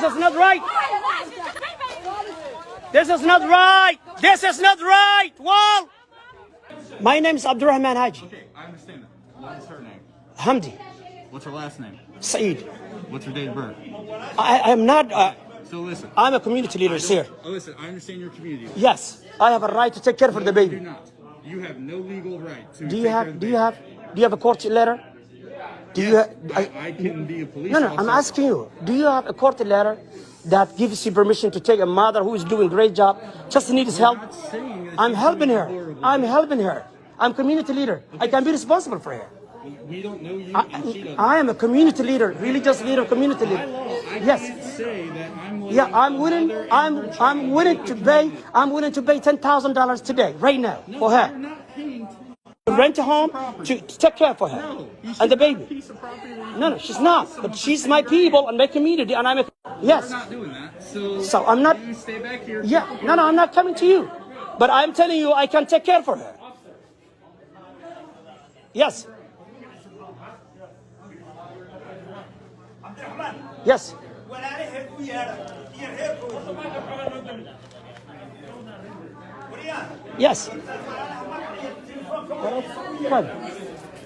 This is not right. This is not right. This is not right. Wall. My name is Abdurrahman Haji. Okay, I understand that. What's her name? Hamdi. What's her last name? Saeed. What's her date of birth? I'm not. So listen. I'm a community leader, sir. Oh, listen, I understand your community. Yes, I have a right to take care for the baby. You do not. You have no legal right to. Do you have a court letter? I can be a police officer. No, I'm asking you. Do you have a court letter that gives you permission to take a mother who is doing a great job, just needs help? I'm helping her. I'm helping her. I'm community leader. I can be responsible for her. We don't know you, and she doesn't. I am a community leader, religious leader, community leader. Yes. Say that I'm willing to pay $10,000 today, right now, for her. You're not paying To rent a home to take care for her and the baby. piece of property. No, she's not. But she's my people and my community, and yes. We're not doing that. So I'm not. You stay back here. Yeah. No, I'm not coming to you. But I'm telling you, I can take care for her. Yes. Yes. Yes.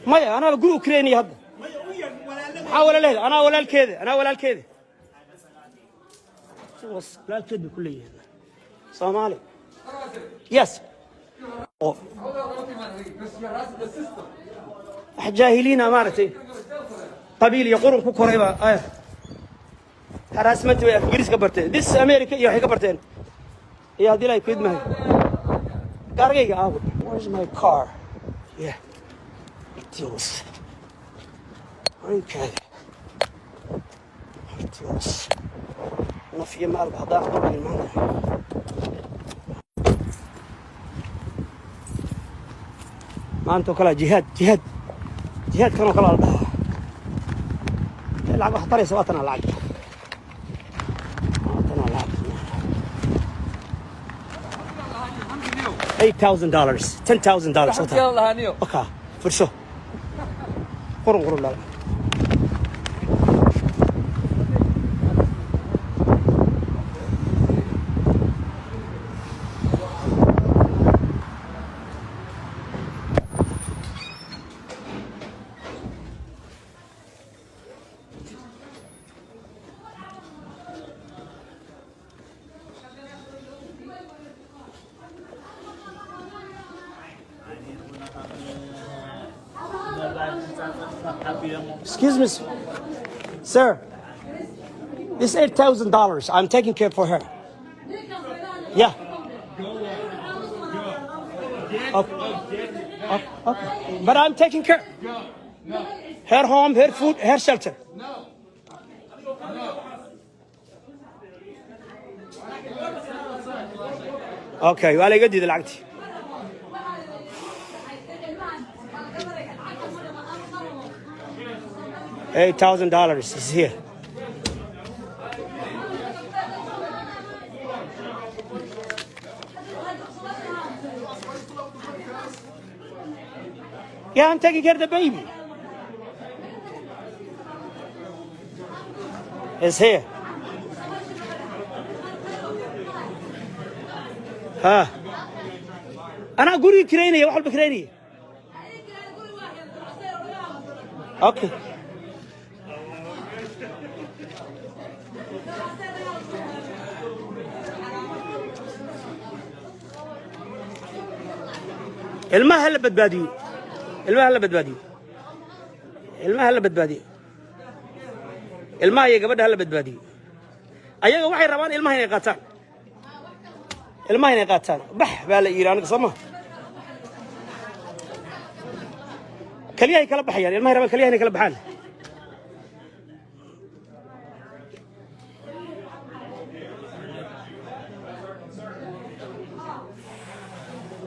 مايا أنا بقول أوكراني هذا. حاول له أنا ولا الكذا. لا الكذب كلية. السلام عليكم. Yes. جاهلين أمارتي. قبيل يقولون كوكوريبا. harassment way Ingiriis ka barteen this America iyo waxay ka barteen iyo hadii ay kidmahay gaarigayga aawo where's my car yeah Dios okay Dios ما في مال بحضار قبل المال ما أنتوا كلا جهاد كانوا كلا العب خطري سواتنا العب $8,000, $10,000. Okay, for sure. Excuse me, sir. This $8,000. I'm taking care for her. Yeah. Okay. But I'm taking care. Her home, her food, her shelter. Okay. ولا يقدي دلعتي. $8,000 is here. Yeah, I'm taking care of the baby. It's here. ها أنا أقول يوكرانية واحد بكرانية. أوكي. الماء هلا بدبادي الماء يا قبل هلا بدبادي أيها واحد ربان الماء هنا قاتان بح بالا إيران قصمه كليه يكلا بحيان الماء ربان كليه يكلا بحان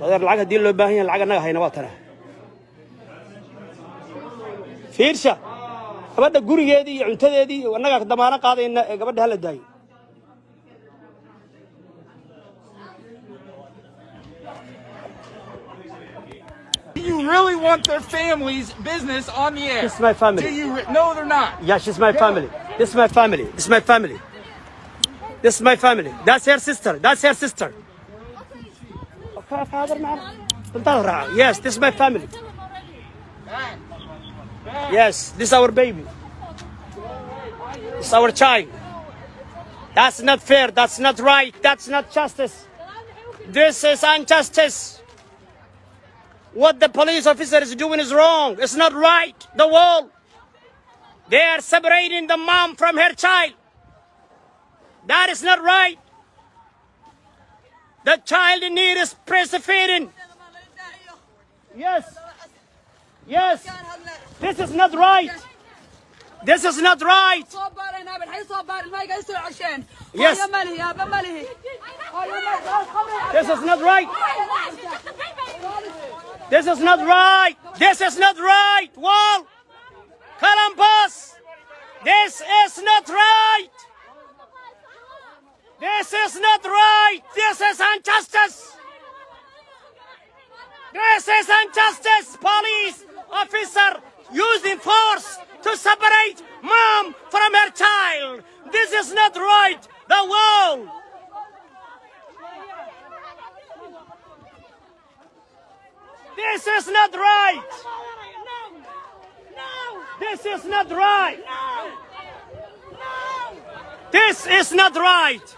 هذا العقد دي اللي باهين العقد نجح هنا واتنا فيرشة قبل الجوري هذه عنتدي هذه والنجح دمارة قاضي إن قبل هلا داي You really want their family's business on the air? This is my family. Do you? No, they're not. Yeah, she's my family. This is my family. This is my family. That's her sister. That's her sister. Yes, this is my family. Yes, this is our baby. This is our child. That's not fair. That's not right. That's not justice. This is injustice. What the police officer is doing is wrong. It's not right. The wall. They are separating the mom from her child. That is not right. The child in need is breastfeeding. Yes. Yes. This is not right. This is not right. Yes. This is not right. This is not right. This is not right. Wall. Columbus. This is not right. This is not right. This is injustice. This is injustice. Police officer using force to separate mom from her child. This is not right. The wall. This is not right. This is not right. This is not right.